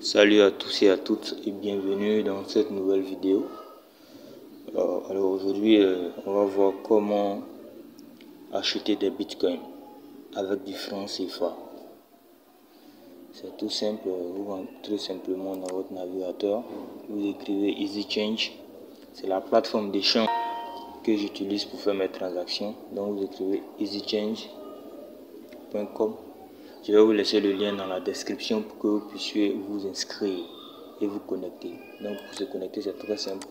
Salut à tous et à toutes et bienvenue dans cette nouvelle vidéo. Alors aujourd'hui on va voir comment acheter des bitcoins avec du franc CFA. C'est tout simple, vous rentrez simplement dans votre navigateur, vous écrivez EasyChange, c'est la plateforme d'échange que j'utilise pour faire mes transactions. Donc vous écrivez easychange.com. Je vais vous laisser le lien dans la description pour que vous puissiez vous inscrire et vous connecter. Donc pour se connecter, c'est très simple.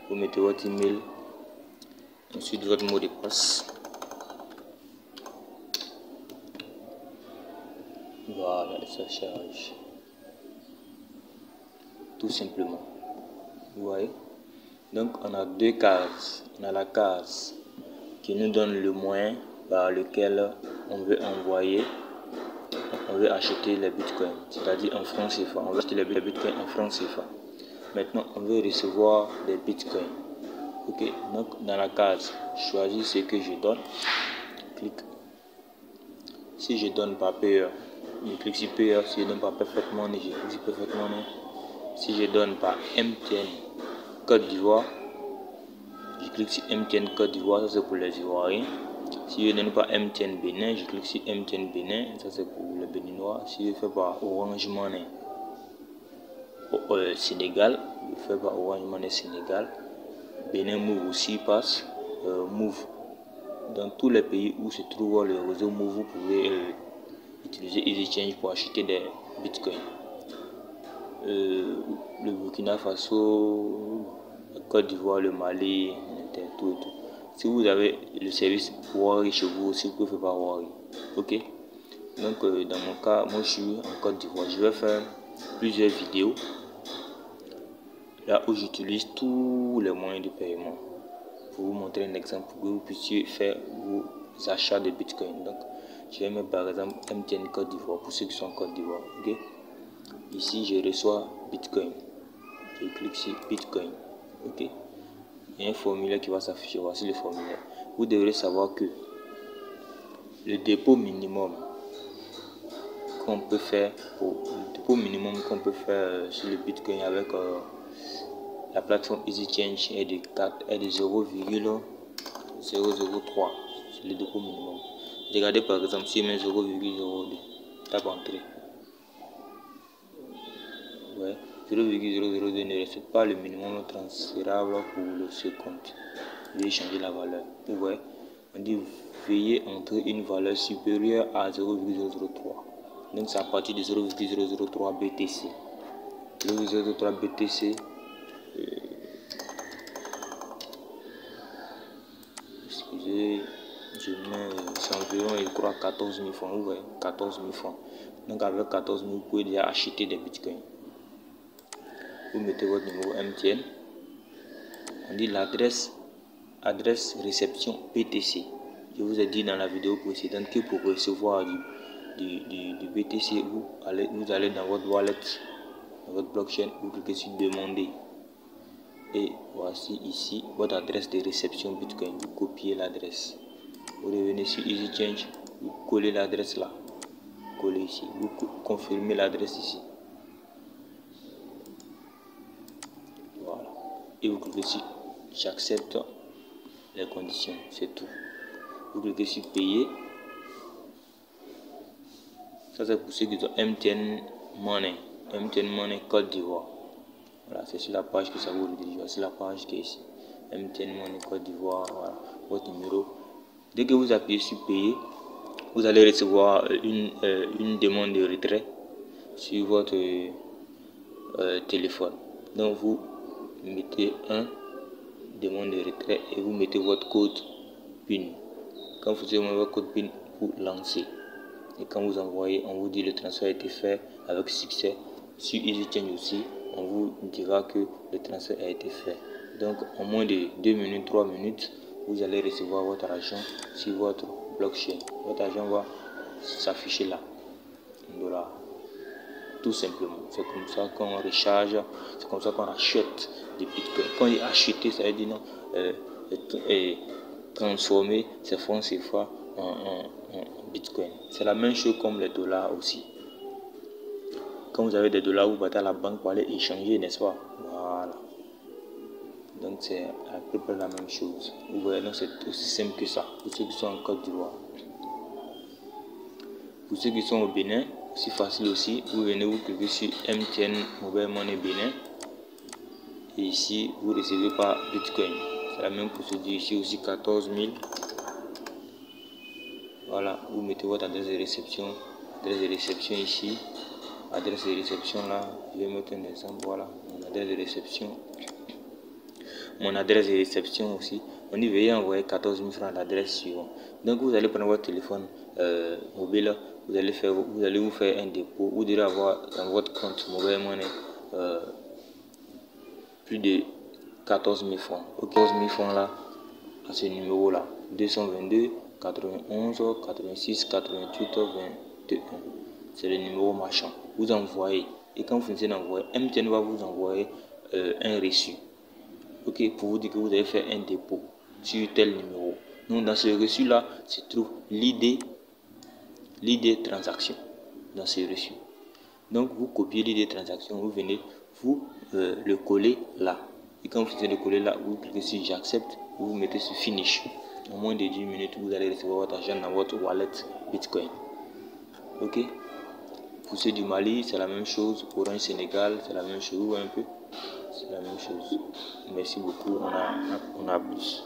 Vous mettez votre email, ensuite votre mot de passe. Voilà, ça charge. Tout simplement. Vous voyez? Donc on a deux cases. On a la case qui nous donne le moyen par lequel on veut envoyer. On veut acheter les bitcoins, c'est-à-dire en francs CFA. On veut acheter les bitcoins en francs CFA. Maintenant, on veut recevoir des bitcoins. Ok, donc dans la case, choisis ce que je donne. Clique. Si je donne par Payer, je clique sur Payer. Si je donne par Perfect Money, je clique sur Perfect Money. Si je donne par MTN Côte d'Ivoire, je clique sur MTN Côte d'Ivoire, ça c'est pour les Ivoiriens. Si je donne par MTN Bénin, je clique sur MTN Bénin, ça c'est pour les Béninois. Si je fais par Orange Money Sénégal, je fais par Orange Money Sénégal. Bénin Move aussi passe, Move. Dans tous les pays où se trouve le réseau Move, vous pouvez utiliser EasyChange pour acheter des bitcoins. Le Burkina Faso, la Côte d'Ivoire, le Mali, tout et tout. Si vous avez le service Wari chez vous aussi, vous pouvez faire par Wari. Ok. Donc dans mon cas, moi je suis en Côte d'Ivoire. Je vais faire plusieurs vidéos là où j'utilise tous les moyens de paiement pour vous montrer un exemple pour que vous puissiez faire vos achats de bitcoin. Donc je vais mettre par exemple MTN Côte d'Ivoire pour ceux qui sont en Côte d'Ivoire. Ok. Ici je reçois bitcoin. Je clique sur bitcoin. Ok. Il y a un formulaire qui va s'afficher. Voici le formulaire. Vous devrez savoir que le dépôt minimum qu'on peut faire sur le bitcoin avec la plateforme EasyChange est de 0,003. C'est le dépôt minimum. Regardez par exemple si je mets 0,02, tape entrée. Ouais, 0,002 ne respecte pas le minimum transférable pour ce compte. Veuillez changer la valeur. Ouais, on dit veuillez entrer une valeur supérieure à 0,003. Donc c'est à partir de 0,003 BTC. 0,003 BTC. Excusez, je mets c'est environ, je crois, 14 000 francs. Vous voyez, 14 000 francs. Donc avec 14 000, vous pouvez déjà acheter des bitcoins. Vous mettez votre numéro MTN. On dit l'adresse réception BTC. Je vous ai dit dans la vidéo précédente que pour recevoir du BTC, vous allez dans votre wallet, dans votre blockchain, vous cliquez sur demander. Et voici ici votre adresse de réception Bitcoin. Vous copiez l'adresse. Vous revenez sur EasyChange, vous collez l'adresse là. Collez ici. Vous confirmez l'adresse ici. Voilà. Et vous cliquez sur j'accepte les conditions. C'est tout. Vous cliquez sur payer. Ça c'est pour ceux qui ont MTN Money. MTN Money Côte d'Ivoire. Voilà, c'est sur la page que ça vous redirige. C'est la page qui est ici. MTN Money Côte d'Ivoire. Voilà, votre numéro. Dès que vous appuyez sur payer, vous allez recevoir une demande de retrait sur votre téléphone. Donc vous mettez un demande de retrait et vous mettez votre code PIN. Quand vous avez votre code PIN, vous lancez. Et quand vous envoyez, on vous dit le transfert a été fait avec succès. Sur EasyChange aussi, on vous dira que le transfert a été fait. Donc en moins de 2 minutes, 3 minutes, vous allez recevoir votre argent sur votre blockchain. Votre argent va s'afficher là, $. Tout simplement. C'est comme ça qu'on recharge, c'est comme ça qu'on achète des bitcoins. Quand il est acheté, ça veut dire non, transformer ces francs CFA en bitcoin. C'est la même chose comme les dollars aussi. quand vous avez des dollars, vous partez à la banque pour aller échanger, n'est-ce pas? Voilà. Donc c'est à peu près la même chose. Vous voyez, donc c'est aussi simple que ça. Pour ceux qui sont en Côte d'Ivoire. Pour ceux qui sont au Bénin, c'est facile aussi. Vous venez, vous cliquez sur MTN Mobile Money Bénin. Et ici, vous recevez par Bitcoin. C'est la même procédure. Ici aussi 14 000. Voilà, vous mettez votre adresse de réception. Adresse de réception ici. Adresse de réception là. Je vais mettre un exemple. Voilà, mon adresse de réception. Mon adresse de réception aussi. On dit veuillez envoyer 14 000 francs à l'adresse suivante. Donc vous allez prendre votre téléphone mobile, vous allez vous faire un dépôt. Vous devez avoir dans votre compte Mobile Money plus de 14 000 francs. 14 000 francs là, à ce numéro là, 222 91 86 88 21. C'est le numéro marchand. Vous envoyez. Et quand vous finissez d'envoyer, MTN va vous envoyer un reçu. Ok, pour vous dire que vous avez fait un dépôt sur tel numéro. Donc dans ce reçu là se trouve l'ID transaction. Dans ce reçu. Donc vous copiez l'ID transaction, vous venez, vous le coller là. Et quand vous finissez de coller là, vous cliquez sur j'accepte, vous mettez sur finish. En moins de 10 minutes, vous allez recevoir votre argent dans votre wallet Bitcoin. Ok. Pour ceux du Mali, c'est la même chose. Orange Sénégal, c'est la même chose. Un peu. C'est la même chose. Merci beaucoup. On a plus.